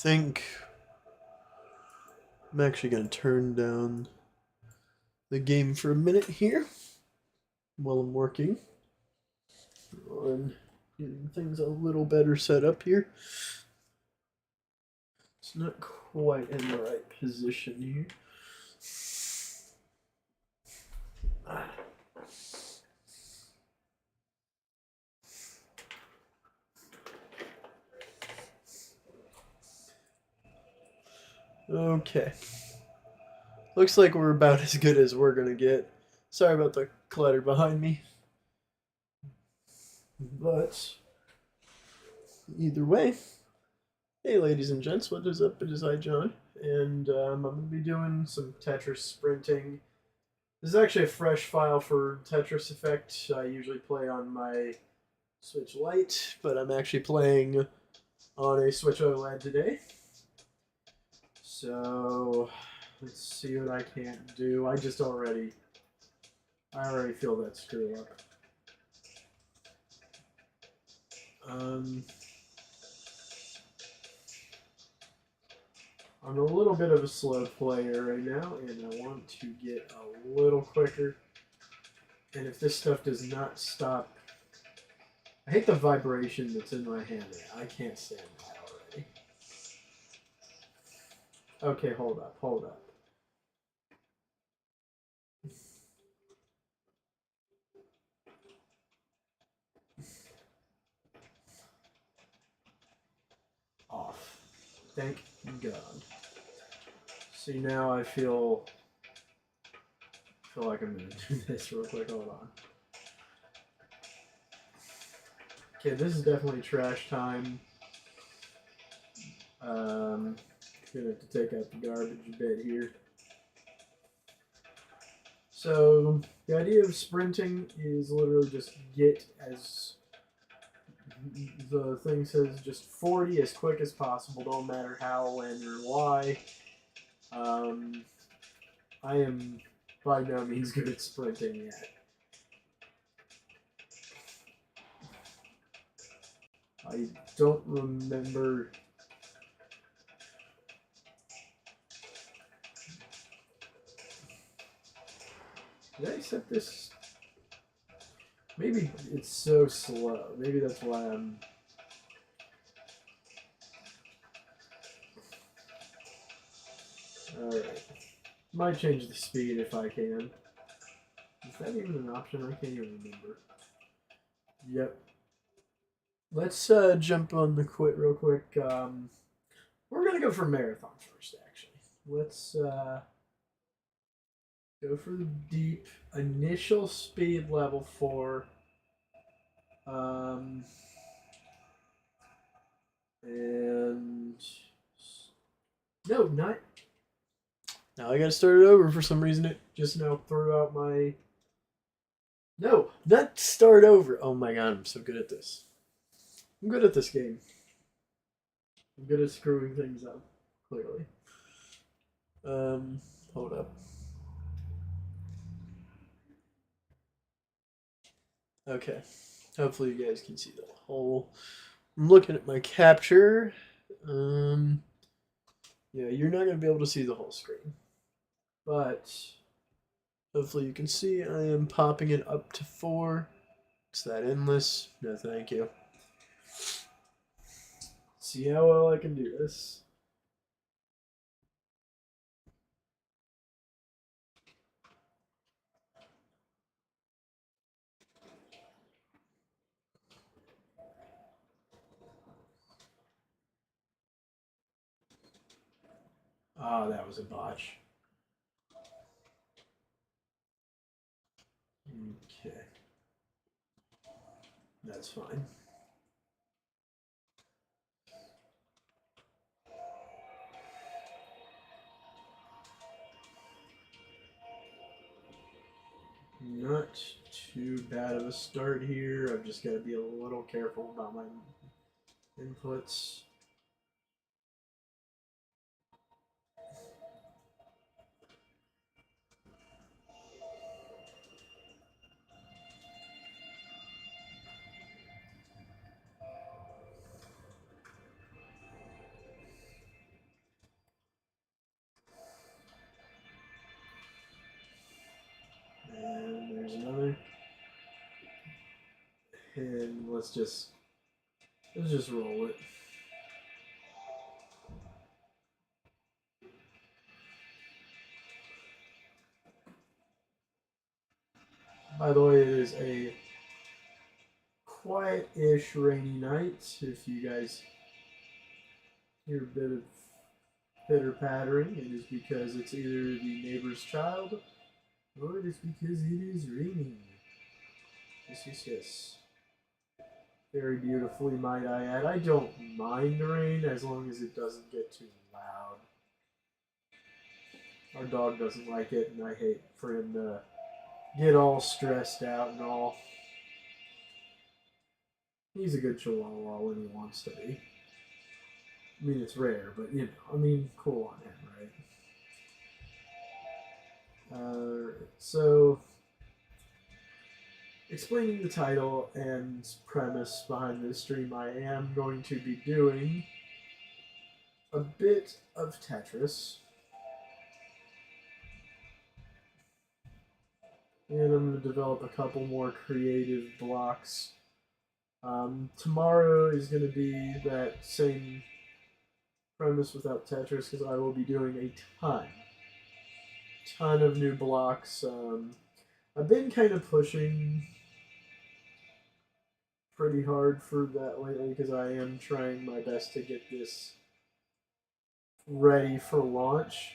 think I'm actually going to turn down the game for a minute here while I'm working on getting things a little better set up here. It's not quite in the right position here. Okay. Looks like we're about as good as we're gonna get. Sorry about the clutter behind me. But either way, hey ladies and gents, what is up? It is I, John, and I'm gonna be doing some Tetris sprinting. This is actually a fresh file for Tetris Effect. I usually play on my Switch Lite, but I'm actually playing on a Switch OLED today. So let's see what I can't do. I already feel that screw up. I'm a little bit of a slow player right now, and I want to get a little quicker. And if this stuff does not stop, I hate the vibration that's in my hand. I can't stand that already. Okay, hold up, hold up. Off. Thank God. See, now I feel like I'm gonna do this real quick. Hold on. Okay, this is definitely trash time. Gonna have to take out the garbage a bit here. So the idea of sprinting is literally just get as the thing says, just 40 as quick as possible. Don't matter how, when, or why. I am by no means good at sprinting yet. I don't remember. Did I set this? Maybe it's so slow. Maybe that's why I'm. Alright. Might change the speed if I can. Is that even an option? I can't even remember. Yep. Let's jump on the quit real quick. We're gonna go for marathon first, actually. Let's go for the deep initial speed level 4. And no, not. Now I gotta start it over for some reason. It just now threw out my. No, not start over. Oh my god, I'm so good at this. I'm good at this game. I'm good at screwing things up, clearly. Hold up. Okay. Hopefully you guys can see the whole. I'm looking at my capture. Yeah, you're not gonna be able to see the whole screen, but hopefully you can see I am popping it up to 4. Is that endless? No, thank you. See how well I can do this. Ah, that was a botch. Okay. That's fine. Not too bad of a start here. I've just got to be a little careful about my inputs. and let's just roll it. By the way, it is a quiet-ish rainy night. If you guys hear a bit of pitter-pattering, it is because it's either the neighbor's child or it is because it is raining. Yes, yes, yes. Very beautifully, might I add. I don't mind rain as long as it doesn't get too loud. Our dog doesn't like it, and I hate for him to get all stressed out and all. He's a good chihuahua when he wants to be. I mean, it's rare, but you know, I mean, cool on him, right? So, explaining the title and premise behind this stream, I am going to be doing a bit of Tetris. And I'm going to develop a couple more creative blocks. Tomorrow is going to be that same premise without Tetris because I will be doing a ton of new blocks. I've been kind of pushing pretty hard for that lately because I am trying my best to get this ready for launch.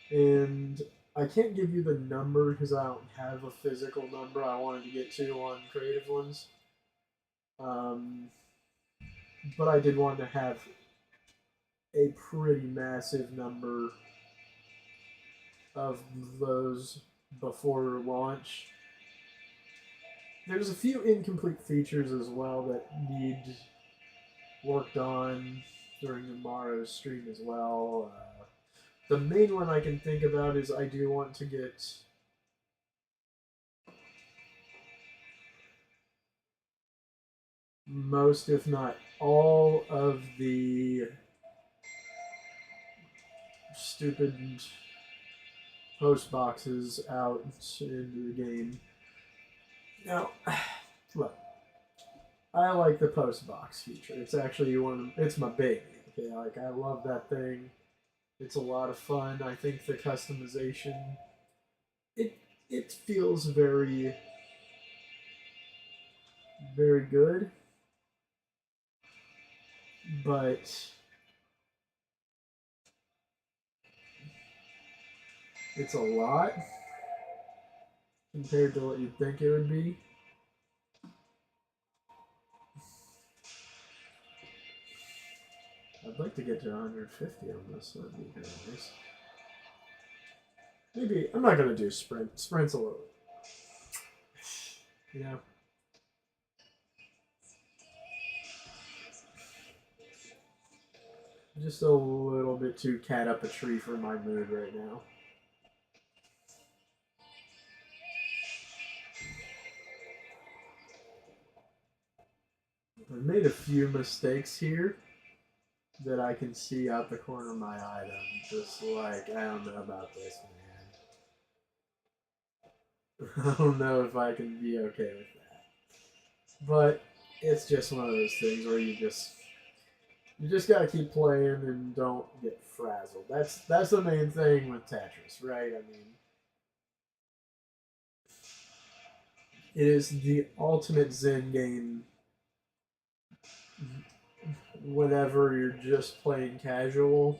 And I can't give you the number because I don't have a physical number I wanted to get to on creative ones. But I did want to have a pretty massive number of those before launch. There's a few incomplete features as well that need worked on during tomorrow's stream as well. The main one I can think about is I do want to get most, if not all, of the stupid post boxes out into the game. Now, look, I like the post box feature. It's actually it's my baby. Okay, like I love that thing. It's a lot of fun. I think the customization, it feels very good, but it's a lot compared to what you'd think it would be. I'd like to get to 150 on this. That'd be very nice. Maybe I'm not gonna do sprint. Sprint's a little, you know. Just a little bit too cat up a tree for my mood right now. I've made a few mistakes here that I can see out the corner of my eye that I'm just like, I don't know about this, man. I don't know if I can be okay with that. But it's just one of those things where you just gotta keep playing and don't get frazzled. That's the main thing with Tetris, right? I mean, it is the ultimate Zen game whenever you're just playing casual,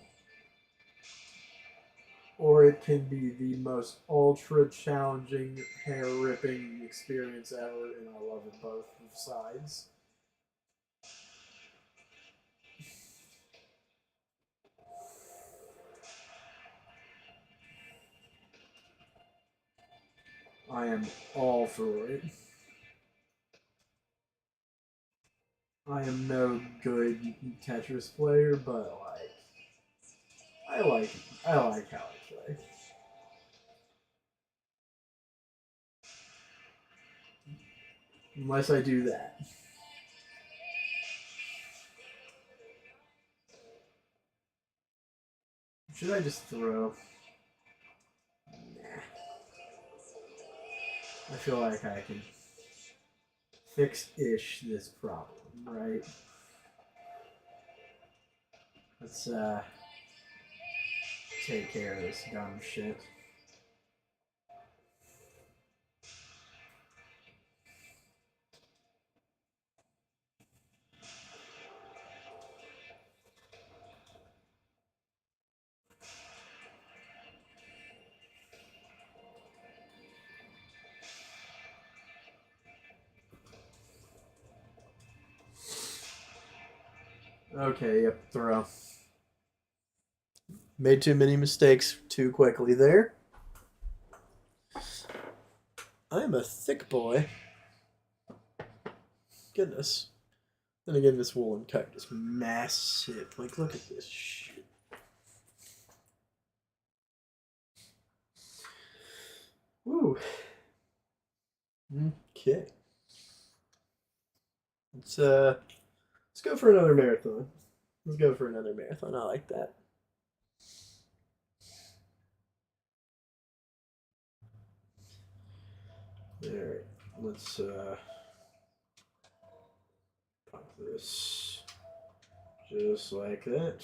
or it can be the most ultra challenging, hair ripping experience ever, and I love it both sides. I am all for it. I am no good Tetris player, but like I like how I play. Unless I do that. Should I just throw? Nah. I feel like I can fix-ish this problem, right? Let's take care of this dumb shit. Okay, yep, throw. Made too many mistakes too quickly there. I am a thick boy. Goodness. Then again, this woolen coat is massive. Like, look at this shit. Woo. Okay. Let's go for another marathon. Let's go for another marathon. I like that. Alright, let's pop this just like that.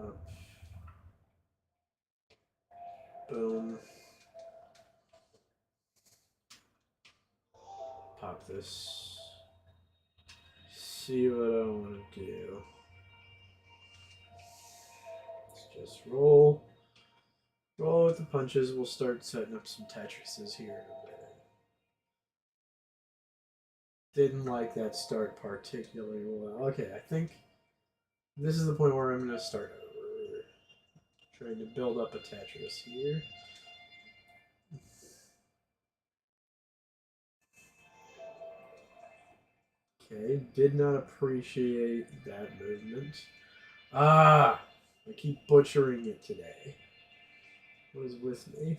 Up. Boom. Pop this. See what I want to do. Let's just roll. Roll with the punches. We'll start setting up some Tetrises here in a minute. Didn't like that start particularly well. Okay, I think this is the point where I'm going to start over. Trying to build up a Tetris here. Okay, did not appreciate that movement. Ah! I keep butchering it today. What is with me?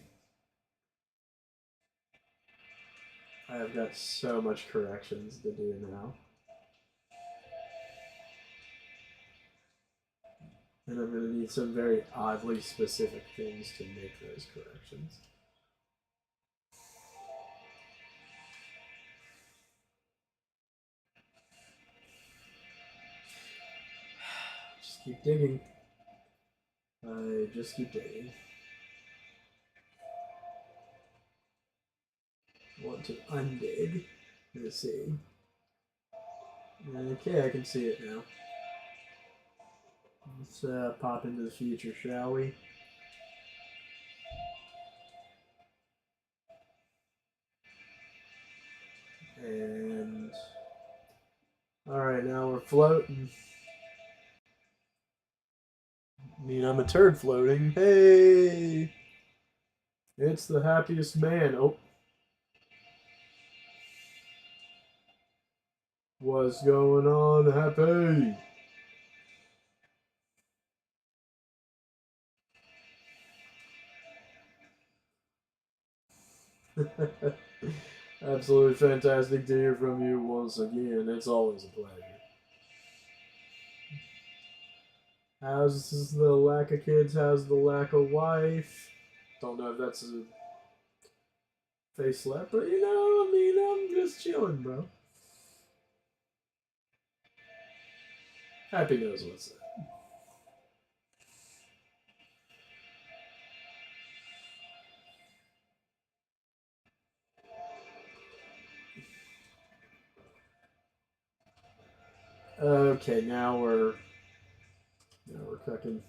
I have got so much corrections to do now. And I'm going to need some very oddly specific things to make those corrections. Just keep digging. I just keep digging. Want to undig. Let's see. Okay, I can see it now. Let's pop into the future, shall we? And alright, now we're floating. I mean, I'm a turd floating. Hey! It's the happiest man. Oh. What's going on, Happy? Absolutely fantastic to hear from you once again. It's always a pleasure. How's the lack of kids? How's the lack of wife? Don't know if that's a face slap, but you know, I mean, I'm just chilling, bro. Happy knows what's up. Okay, now we're cooking.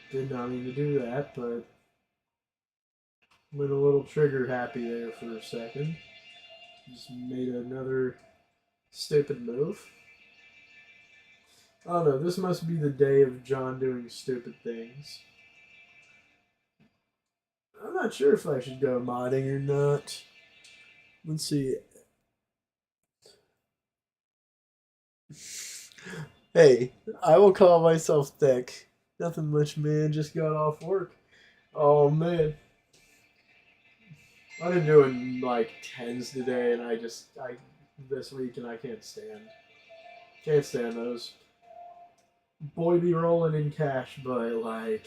Did not mean to do that, but went a little trigger happy there for a second. Just made another stupid move. Oh no, this must be the day of John doing stupid things. I'm not sure if I should go modding or not. Let's see. Hey, I will call myself thick. Nothing much, man. Just got off work. Oh man, I've been doing like tens today, and I this week, and I can't stand those. Boy, be rolling in cash, but like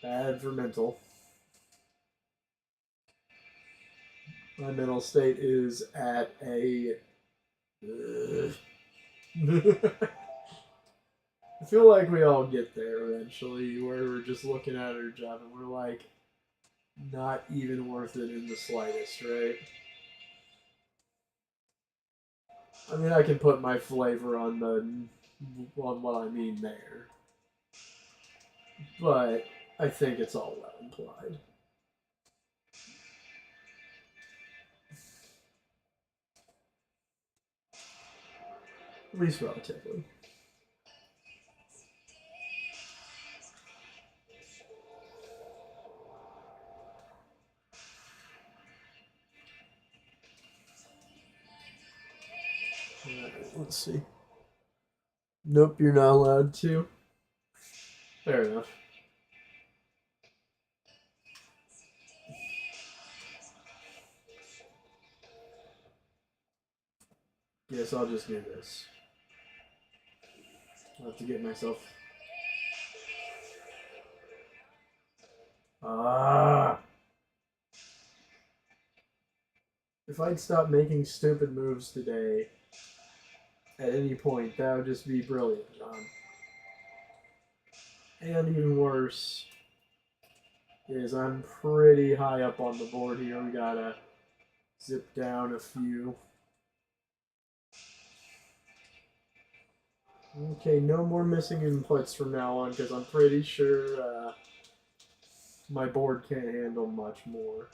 bad for mental. My mental state is at a. I feel like we all get there eventually, where we're just looking at our job and we're like, not even worth it in the slightest, right? I mean, I can put my flavor on what I mean there, but I think it's all well implied. At least relatively. Alright, let's see. Nope, you're not allowed to. Fair enough. Guess I'll just do this. I'll have to get myself. Ah! If I'd stop making stupid moves today at any point, that would just be brilliant, John. And even worse is I'm pretty high up on the board here. We gotta zip down a few. Okay, no more missing inputs from now on because I'm pretty sure my board can't handle much more.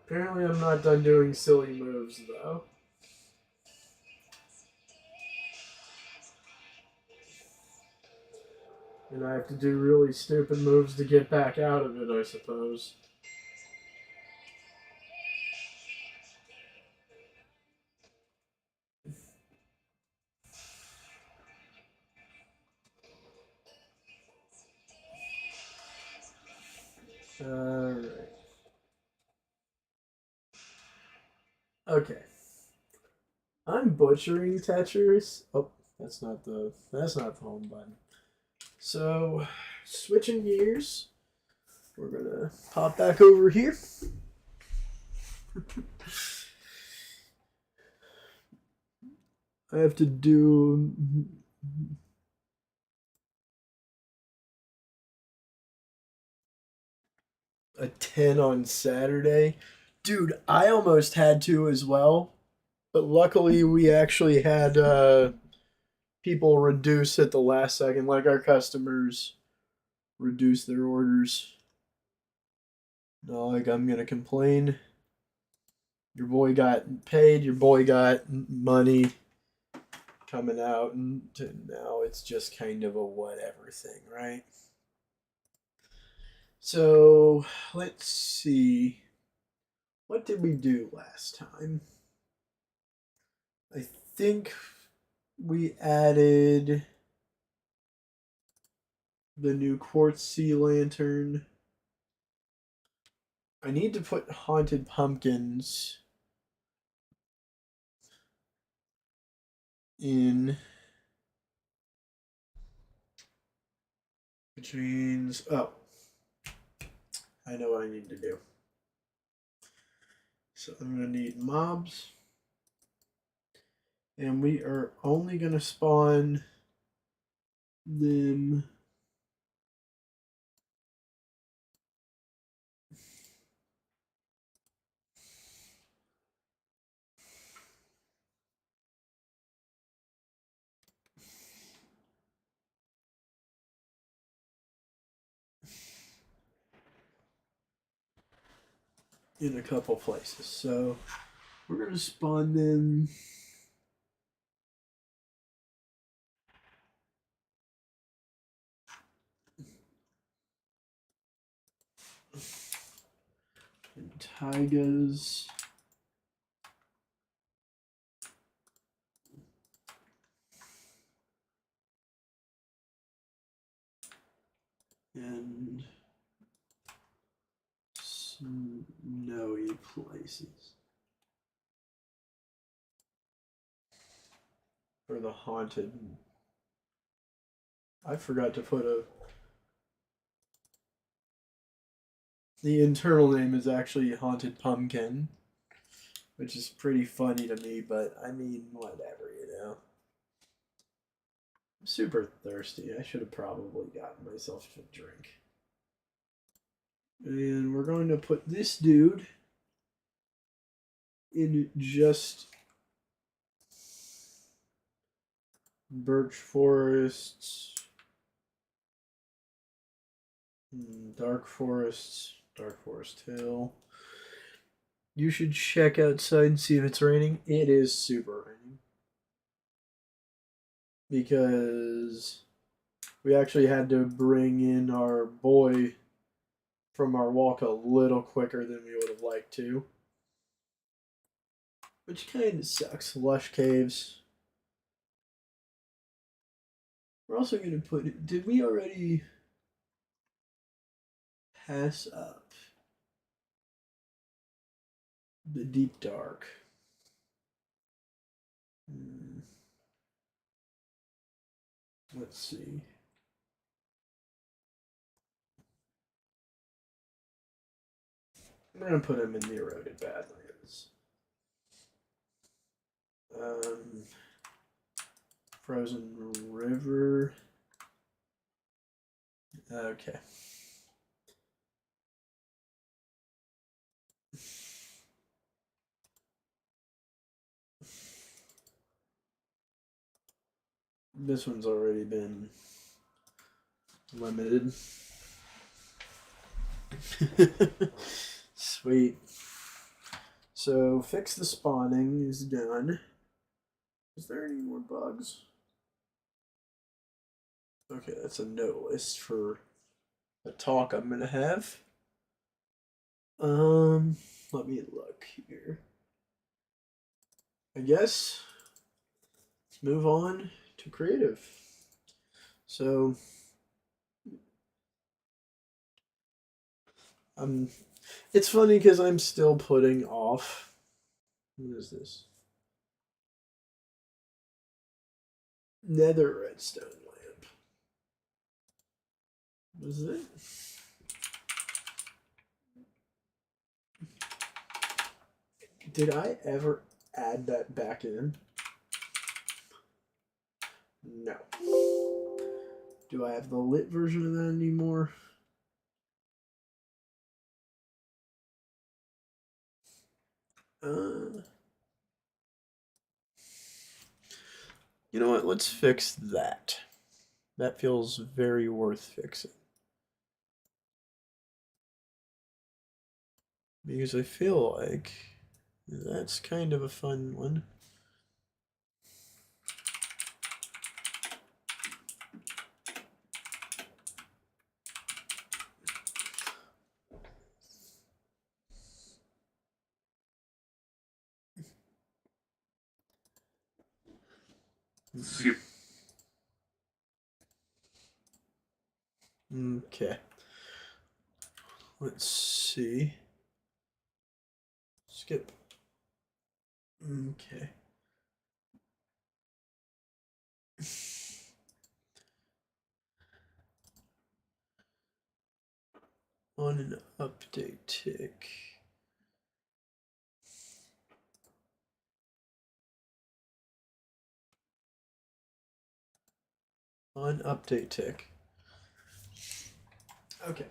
Apparently, I'm not done doing silly moves though. And I have to do really stupid moves to get back out of it, I suppose. Alright. Okay. I'm butchering Tetris. Oh, that's not the home button. So, switching gears, we're gonna pop back over here. I have to do a 10 on Saturday. Dude, I almost had to as well, but luckily we actually had people reduce at the last second, like our customers reduce their orders. Not like I'm gonna complain. Your boy got paid, your boy got money coming out, and now it's just kind of a whatever thing, right? So let's see. What did we do last time? I think we added the new quartz sea lantern. I need to put haunted pumpkins in, which means, oh, I know what I need to do. So I'm going to need mobs, and we are only going to spawn them in a couple places. So we're going to spawn them. taigas. And snowy places. Or the haunted. I forgot to put the internal name is actually Haunted Pumpkin, which is pretty funny to me, but I mean, whatever, you know. I'm super thirsty. I should have probably gotten myself a drink. And we're going to put this dude in just birch forests, dark forests, dark forest hill. You should check outside and see if it's raining. It is super raining. Because we actually had to bring in our boy from our walk a little quicker than we would have liked to. Which kind of sucks. Lush caves. We're also going to put... Did we already pass up the deep dark? Let's see. I'm going to put him in the eroded Badlands. Frozen River. Okay. This one's already been limited. Sweet. So, fix the spawning is done. Is there any more bugs? Okay, that's a no list for a talk I'm gonna have. Let me look here. I guess let's move on to creative. So, it's funny because I'm still putting off. What is this? Nether redstone lamp. What is it? Did I ever add that back in? No. Do I have the lit version of that anymore? You know what? Let's fix that. That feels very worth fixing. Because I feel like that's kind of a fun one. Okay. Let's see. Skip. Okay. On an update tick. On update tick. Okay.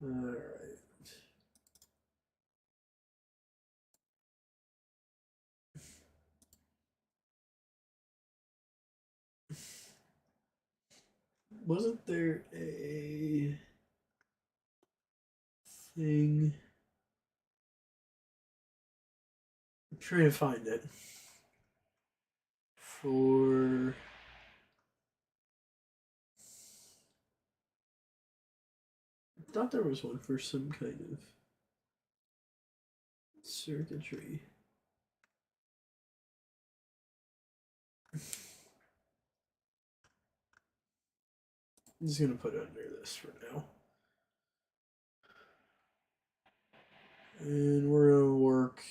All right. Wasn't there a thing? I'm trying to find it. For I thought there was one for some kind of circuitry. I'm just gonna put it under this for now. And we're gonna work.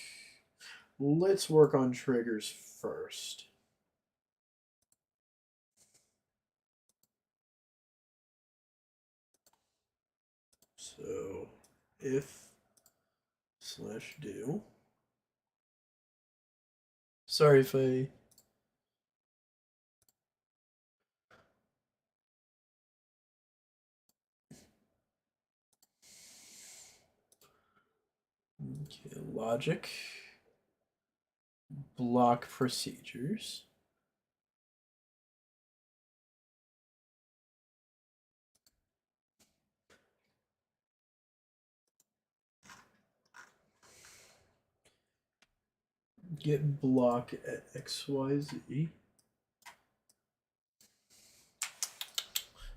Let's work on triggers first. So if slash do. Sorry if I okay, logic block procedures. Get block at XYZ.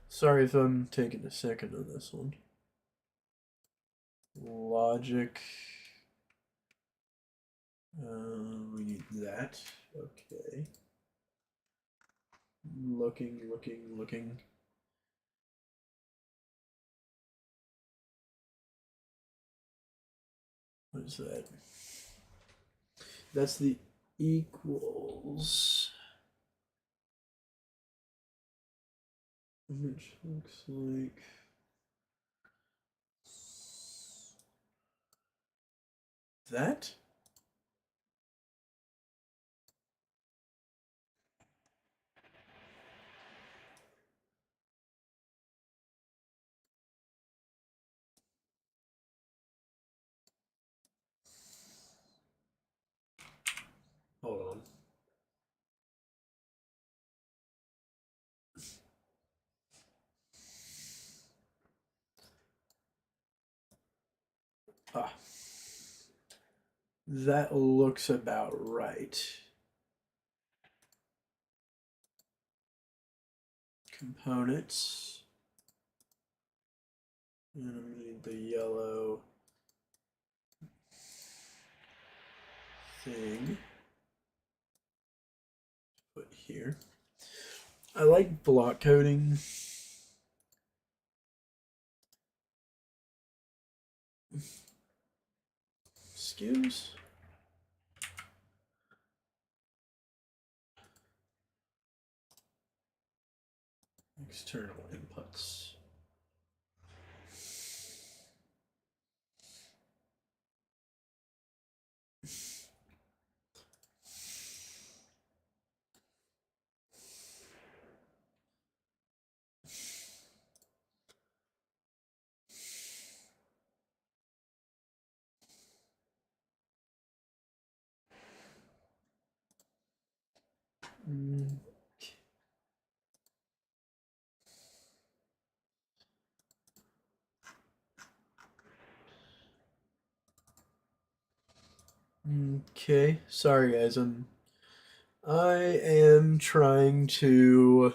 Sorry if I'm taking a second on this one. Logic. We need that. Okay. Looking. What is that? That's the equals. Which looks like that. Hold on. Ah. That looks about right. Components. And I'm gonna need the yellow thing. Put here. I like block coding. Excuse. External inputs. Okay, sorry guys. I am trying to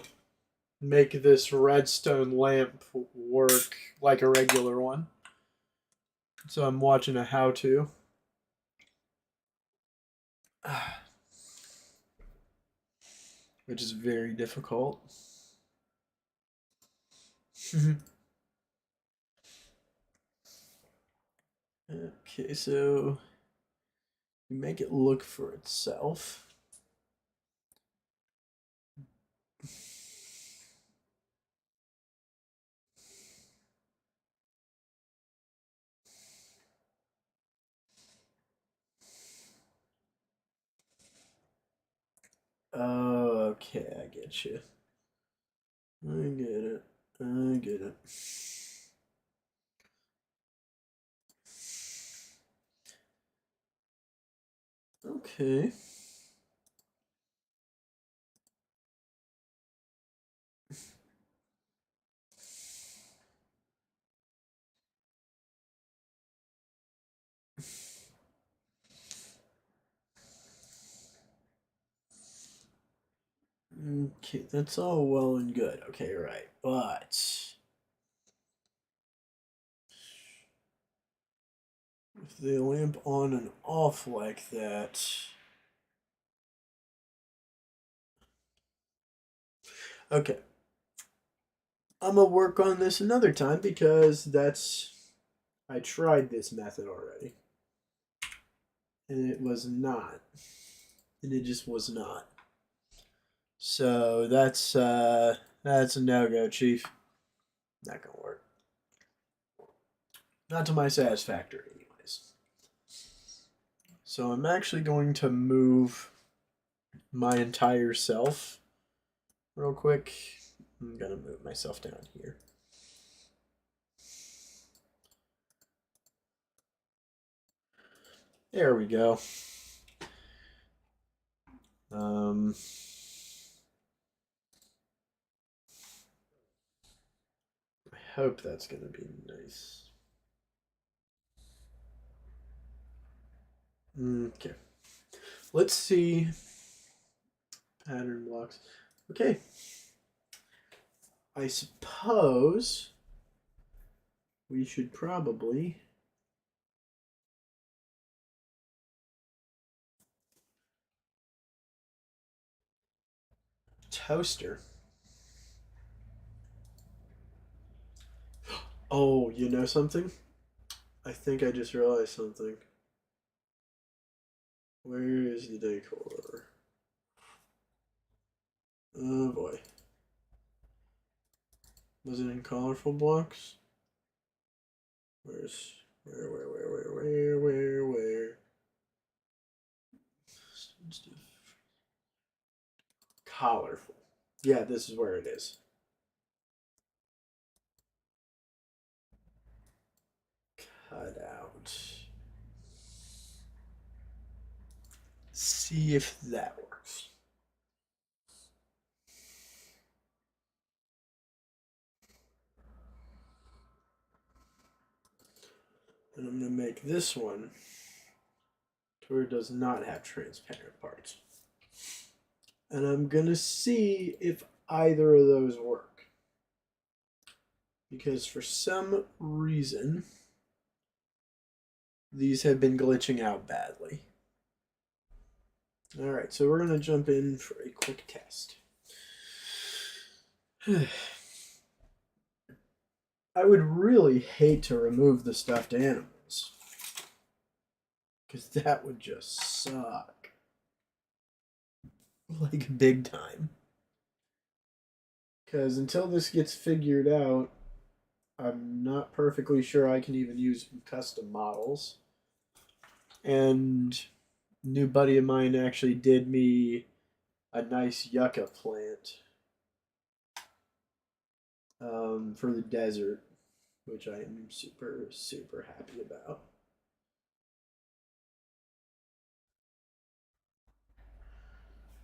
make this redstone lamp work like a regular one. So I'm watching a how-to. Which is very difficult. Okay, so you make it look for itself. Oh, okay, I get you. I get it. I get it. Okay. Okay, that's all well and good. Okay, right. But if they lamp on and off like that. Okay. I'm gonna work on this another time because I tried this method already. And it was not. And it just was not. So that's a no-go, Chief. Not gonna work. Not to my satisfactory, anyways. So I'm actually going to move my entire self real quick. I'm gonna move myself down here. There we go. I hope that's gonna be nice. Okay. Let's see. Pattern blocks. Okay. I suppose we should probably toaster. Oh, you know something? I think I just realized something. Where is the decor? Oh boy. Was it in colorful blocks? Where? Colorful. Yeah, this is where it is. Cut out. See if that works. And I'm going to make this one to where it does not have transparent parts. And I'm going to see if either of those work. Because for some reason, these have been glitching out badly. Alright, so we're going to jump in for a quick test. I would really hate to remove the stuffed animals. Because that would just suck. Like, big time. Because until this gets figured out, I'm not perfectly sure I can even use custom models. And a new buddy of mine actually did me a nice yucca plant for the desert, which I am super, super happy about.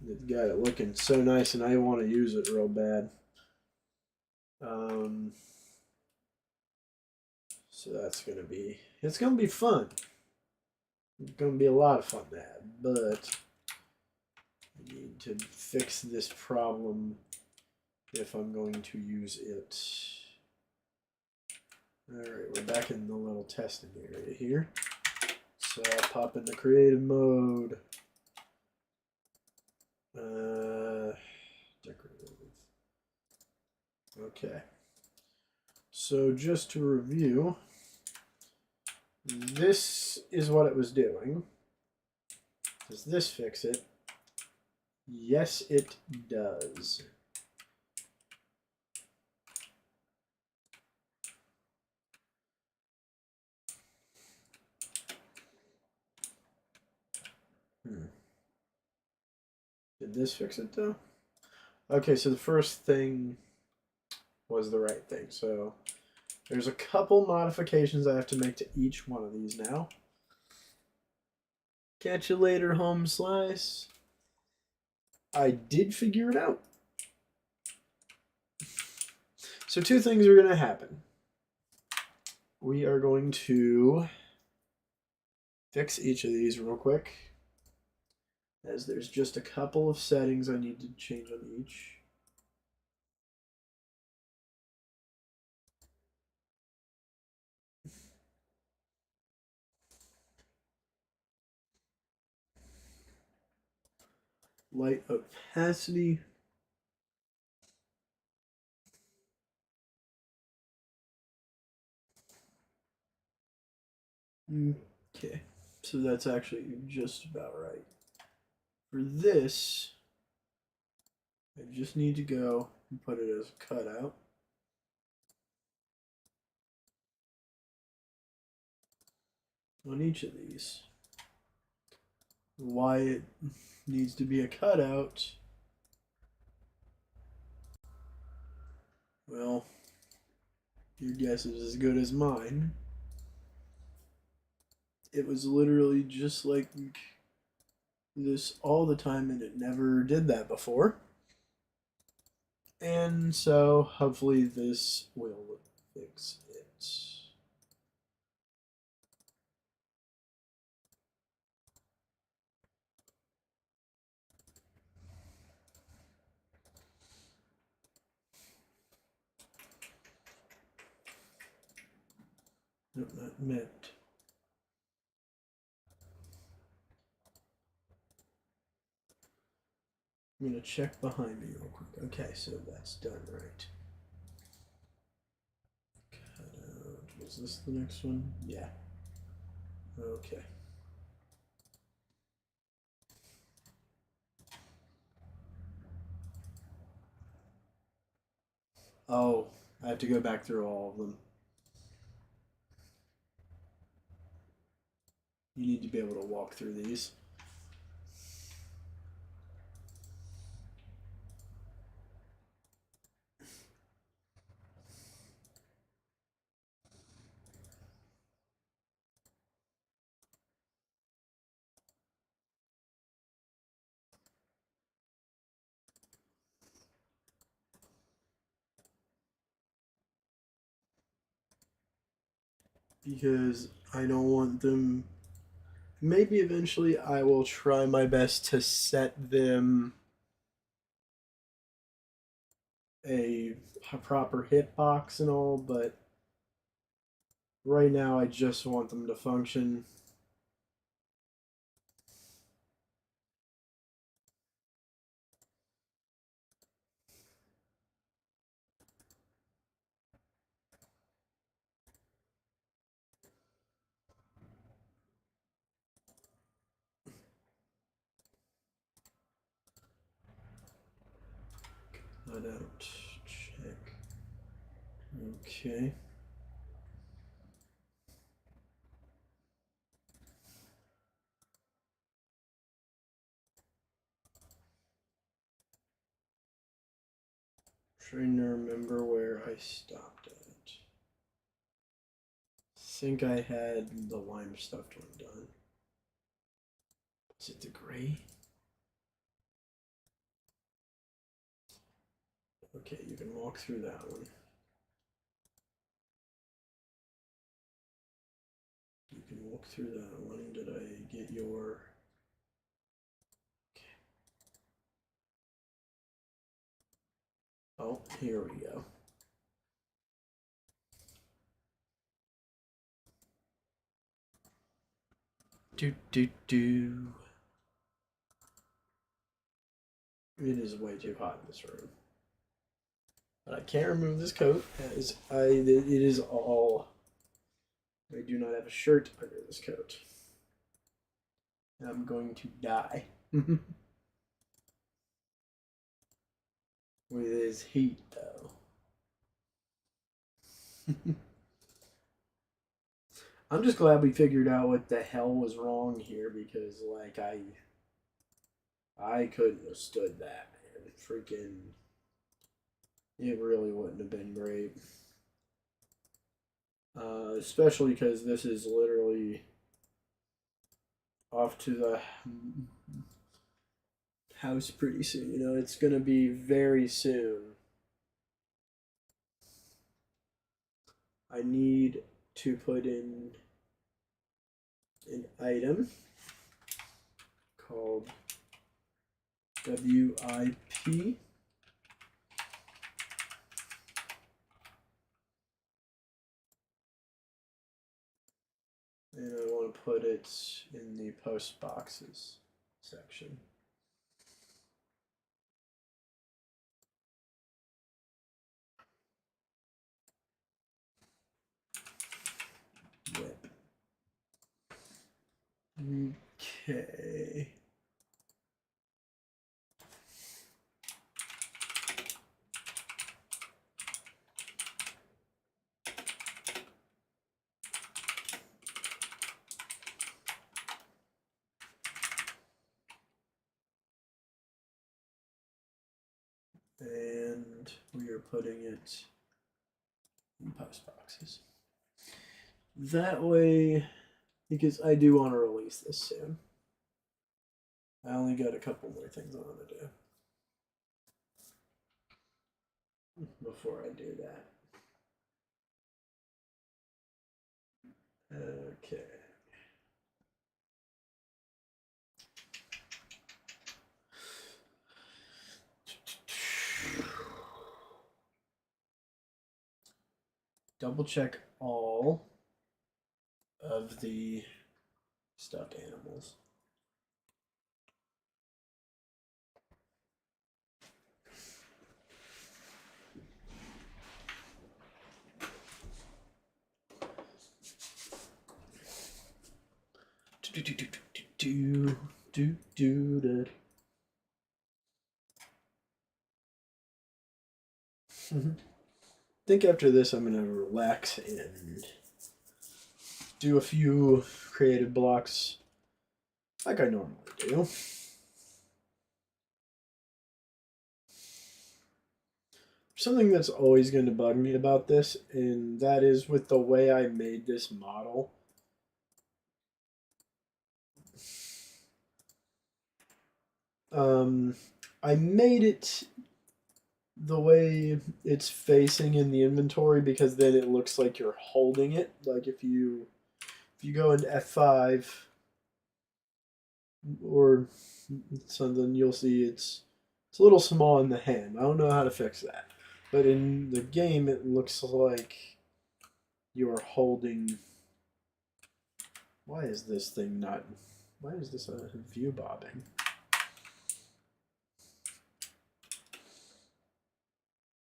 They've got it looking so nice, and I want to use it real bad. So that's it's gonna be fun. It's gonna be a lot of fun to have, but I need to fix this problem if I'm going to use it. Alright, we're back in the little testing area here. So I'll pop into creative mode. Decorative. Okay. So just to review, this is what it was doing. Does this fix it? Yes, it does. Did this fix it though? Okay, so the first thing was the right thing. So there's a couple modifications I have to make to each one of these now. Catch you later, home slice. I did figure it out. So two things are going to happen. We are going to fix each of these real quick. as there's just a couple of settings I need to change on each. Light opacity. Okay, so that's actually just about right. For this, I just need to go and put it as a cutout. On each of these. Why it needs to be a cutout, well, your guess is as good as mine. It was literally just like this all the time, and it never did that before. And so hopefully this will fix it. No, not meant. I'm going to check behind me real quick. Okay, so that's done right. Was this the next one? Yeah. Okay. Oh, I have to go back through all of them. You need to be able to walk through these. Because I don't want them. Maybe eventually I will try my best to set them a proper hitbox and all, but right now I just want them to function. Cut out. Check. Okay. Trying to remember where I stopped at. I think I had the lime stuffed one done. Is it the gray? Okay, you can walk through that one. You can walk through that one. Did I get your... Okay. Oh, here we go. Do. It is way too hot in this room. But I can't remove this coat as it is all. I do not have a shirt under this coat. I'm going to die. With his heat, though. I'm just glad we figured out what the hell was wrong here because, like, I couldn't have stood that, man. Freaking. It really wouldn't have been great. Especially because this is literally off to the house pretty soon. You know, it's going to be very soon. I need to put in an item called WIP. And I want to put it in the post boxes section. Whip. Okay. And we are putting it in post boxes. That way, because I do want to release this soon. I only got a couple more things I want to do before I do that. Okay. Double check all of the stuffed animals. I think after this I'm gonna relax and do a few creative blocks like I normally do. Something that's always going to bug me about this, and that is with the way I made this model. I made it the way it's facing in the inventory because then it looks like you're holding it. Like if you go into F5 or something, you'll see it's a little small in the hand. I don't know how to fix that. But in the game, it looks like you're holding. Why is this thing not? Why is this a view bobbing?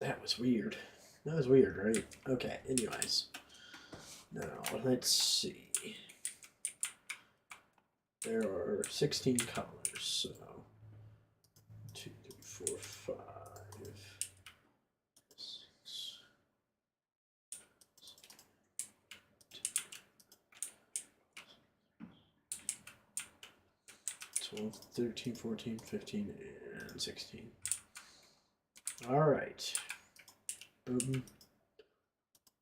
That was weird. That was weird, right? Okay, anyways. Now, let's see. There are 16 colors, so 2, 3, 4, 5. 12, 13, 14, 15, and 16. All right. Boom.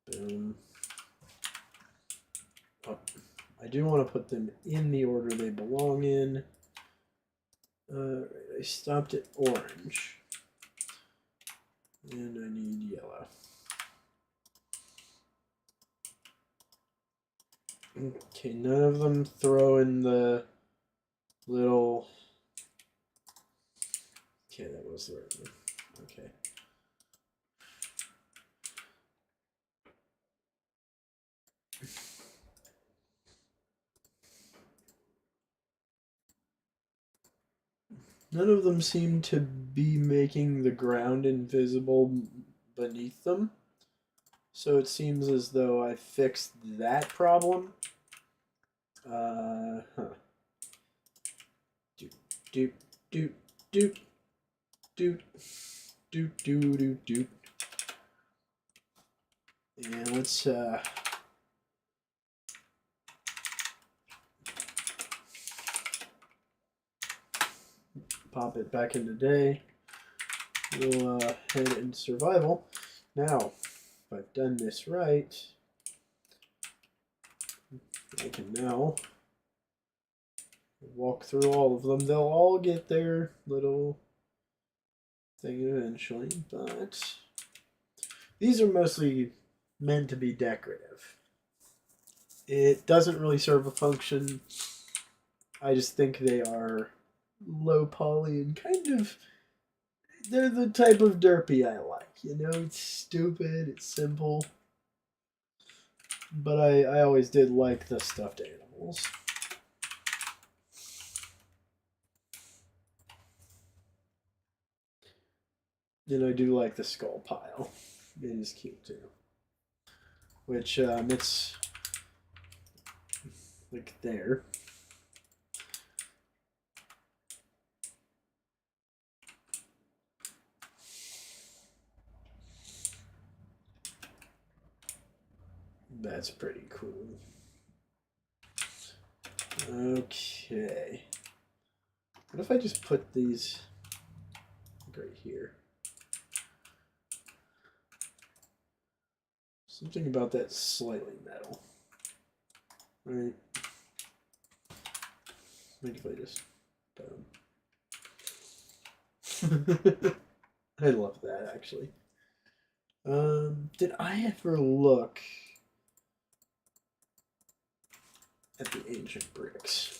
Boom. Oh, I do want to put them in the order they belong in. I stopped at orange. And I need yellow. Okay, none of them throw in the little. Okay, that was the right one. Okay. None of them seem to be making the ground invisible beneath them. So it seems as though I fixed that problem. Doop, doop, doop, doop, doop, doop, doop, doop, doop. And let's pop it back into day. We'll head into survival. Now, if I've done this right, I can now walk through all of them. They'll all get their little thing eventually, but these are mostly meant to be decorative. It doesn't really serve a function. I just think they are low poly and kind of they're the type of derpy I like. You know, it's stupid, it's simple, but I always did like the stuffed animals. And I do like the skull pile. It is cute too. Which it's like there. That's pretty cool. Okay. What if I just put these right here? Something about that slightly metal. Right? Maybe if I just boom. I love that actually. Did I ever look at the ancient bricks?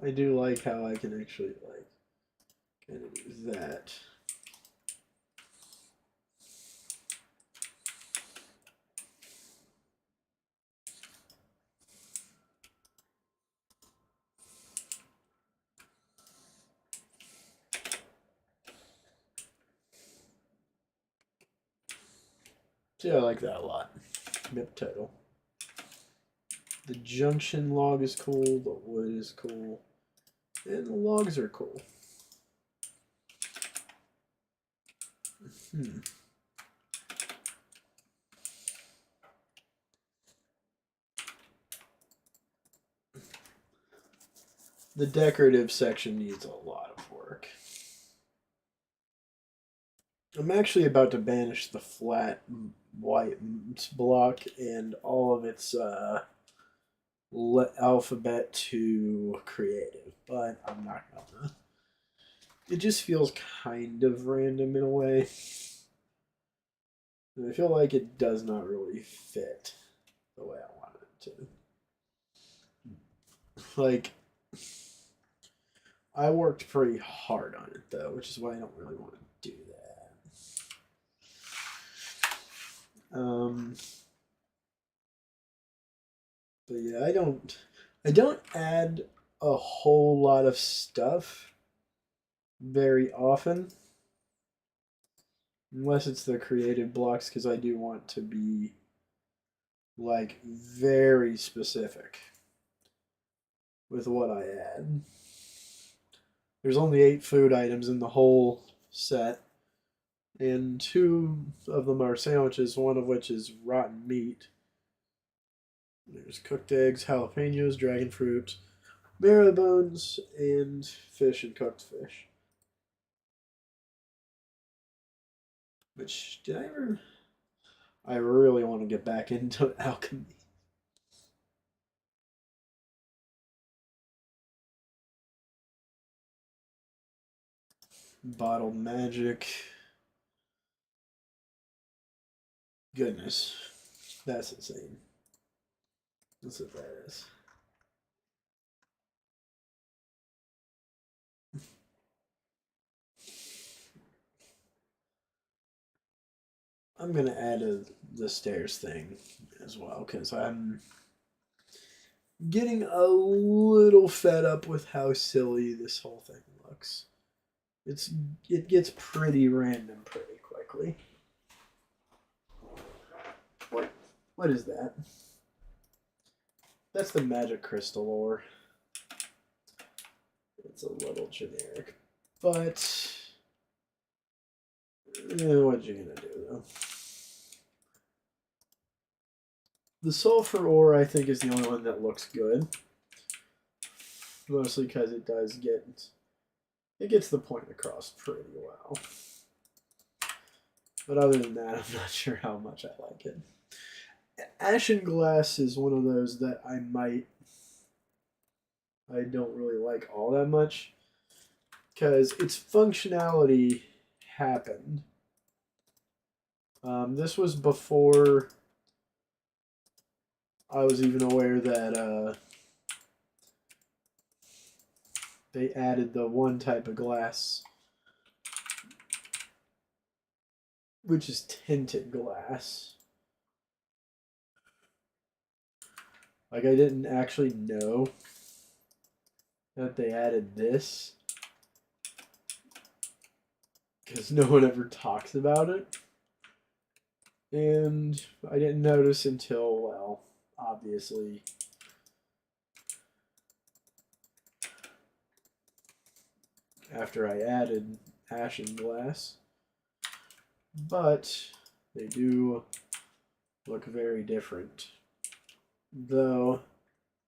I do like how I can actually like kind of do that. So yeah, I like that a lot. Mip title. The junction log is cool, the wood is cool, and the logs are cool. The decorative section needs a lot of work. I'm actually about to banish the flat white block and all of its alphabet to creative, but I'm not gonna. It just feels kind of random in a way. And I feel like it does not really fit the way I want it to. Like, I worked pretty hard on it though, which is why I don't really want to do that. But yeah, I don't add a whole lot of stuff very often, unless it's the creative blocks, because I do want to be like very specific with what I add. There's only 8 food items in the whole set, and 2 of them are sandwiches, one of which is rotten meat. There's cooked eggs, jalapenos, dragon fruit, marrow bones, and fish and cooked fish. Which, did I ever... I really want to get back into alchemy. Bottled magic. Goodness. That's insane. That's what that is. I'm gonna add the stairs thing as well because I'm getting a little fed up with how silly this whole thing looks. It gets pretty random pretty quickly. What is that? That's the magic crystal ore. It's a little generic, but what you gonna do though? The sulfur ore I think is the only one that looks good. mostly because it gets the point across pretty well. But other than that, I'm not sure how much I like it. Ashen Glass is one of those that I don't really like all that much because its functionality happened. This was before I was even aware that they added the one type of glass, which is tinted glass. Like, I didn't actually know that they added this because no one ever talks about it. And I didn't notice until, well, obviously, after I added Ashen Glass. But they do look very different. Though,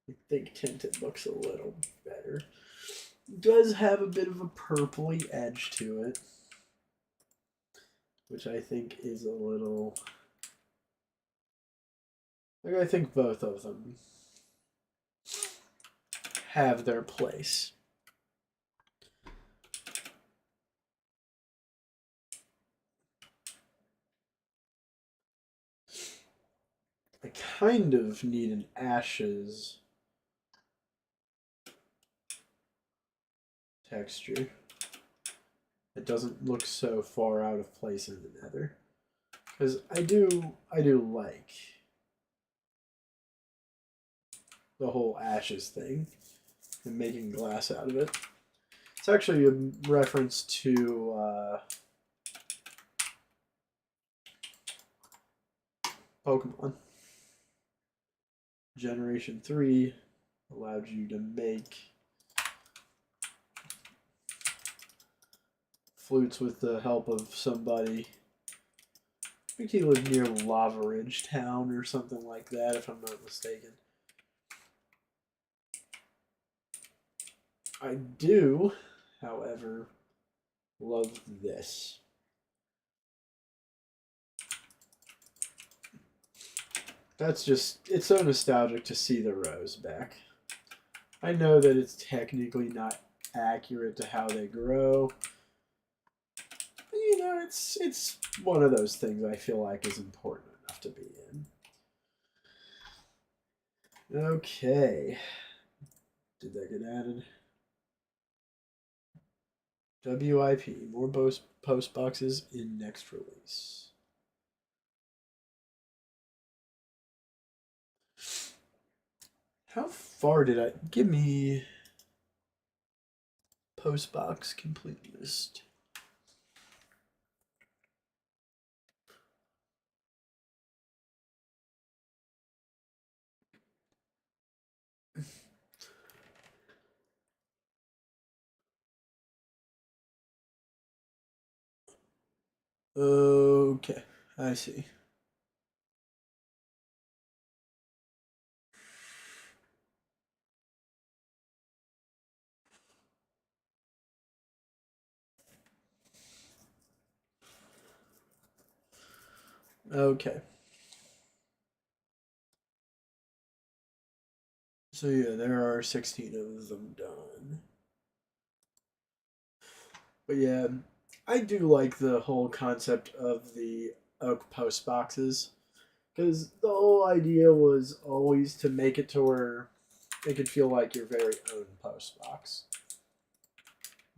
I think tinted looks a little better. It does have a bit of a purpley edge to it, which I think is a little... Like, I think both of them have their place. I kind of need an Ashes texture. It doesn't look so far out of place in the Nether. Because I do like the whole Ashes thing and making glass out of it. It's actually a reference to Pokemon. Generation 3 allowed you to make flutes with the help of somebody. I think he lived near Lava Ridge Town or something like that, if I'm not mistaken. I do, however, love this. That's just, it's so nostalgic to see the rose back. I know that it's technically not accurate to how they grow. But, you know, it's one of those things I feel like is important enough to be in. Okay. Did that get added? WIP, more post boxes in next release. How far did I... Give me... Post box complete list. Okay, I see. Okay. So yeah, there are 16 of them done. But yeah, I do like the whole concept of the oak post boxes. Because the whole idea was always to make it to where it could feel like your very own post box.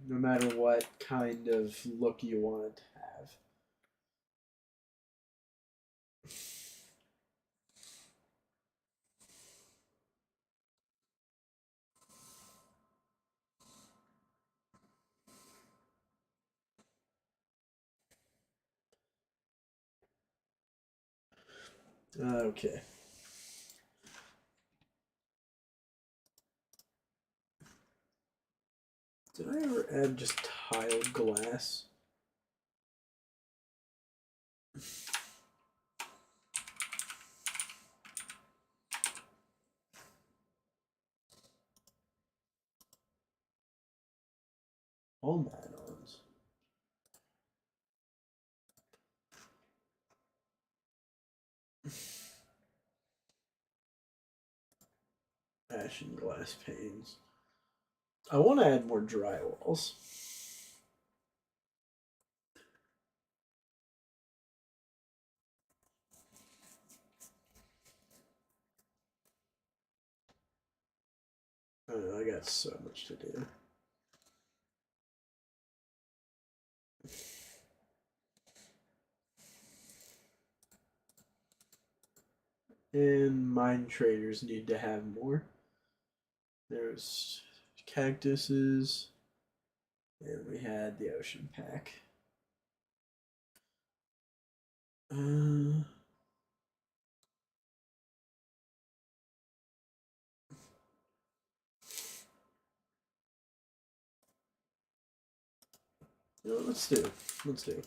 No matter what kind of look you want it to have. Okay. Did I ever add just tiled glass? Home add-ons. Ashen glass panes. I want to add more drywalls. I don't know, I got so much to do. And mine traders need to have more. There's cactuses, and we had the ocean pack. Let's do.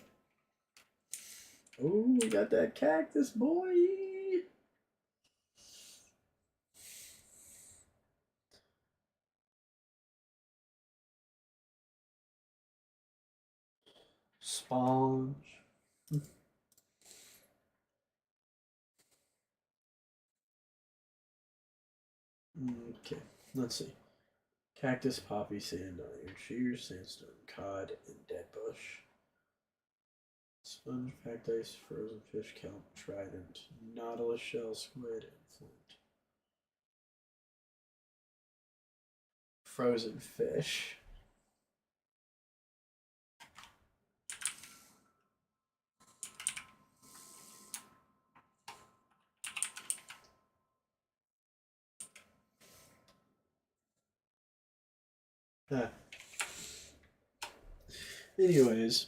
Oh, we got that cactus, boy. Sponge. Okay, let's see. Cactus, poppy, sand, iron, shears, sandstone, cod, and dead bush. Sponge, packed ice, frozen fish, kelp, trident, nautilus shell, squid, and flint. Frozen fish. Anyways,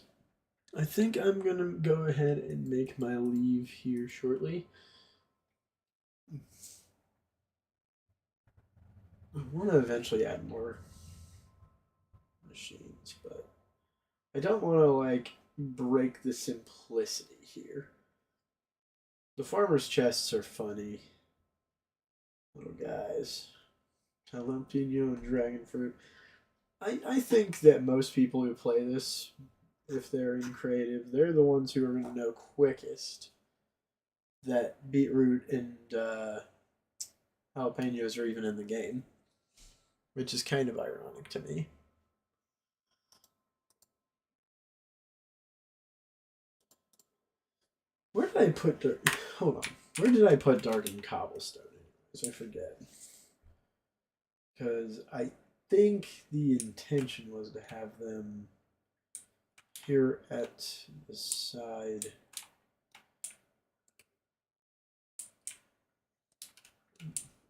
I think I'm gonna go ahead and make my leave here shortly. I want to eventually add more machines, but I don't want to like break the simplicity here. The farmer's chests are funny. Little guys. Jalapeno and dragon fruit. I think that most people who play this, if they're in creative, they're the ones who are going to know quickest that beetroot and jalapenos are even in the game, which is kind of ironic to me. Where did I put dirt? Hold on. Where did I put darkened cobblestone? Anyways, I forget. Because I think the intention was to have them here at the side.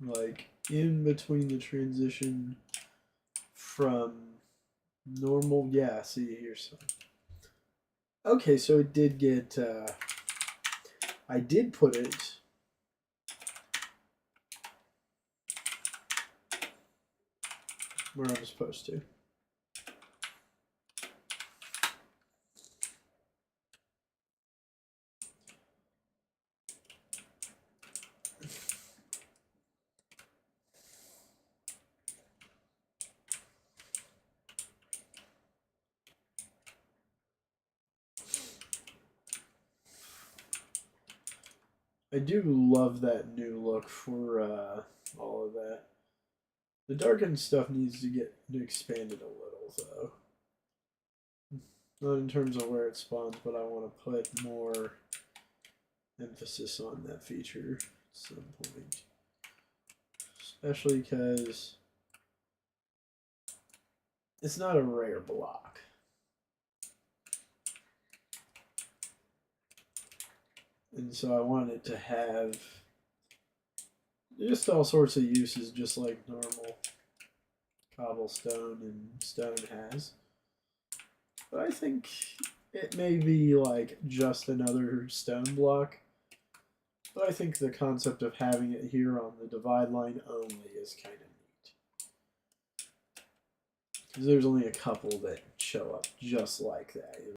Like in between the transition from normal. Yeah, see here's some. Okay, so it did get. I did put it. Where I'm supposed to. I do love that new look for all of that. The darkened stuff needs to get expanded a little, though. Not in terms of where it spawns, but I want to put more emphasis on that feature at some point. Especially because it's not a rare block. And so I want it to have just all sorts of uses, just like normal cobblestone and stone has. But I think it may be like just another stone block. But I think the concept of having it here on the divide line only is kind of neat. Because there's only a couple that show up just like that.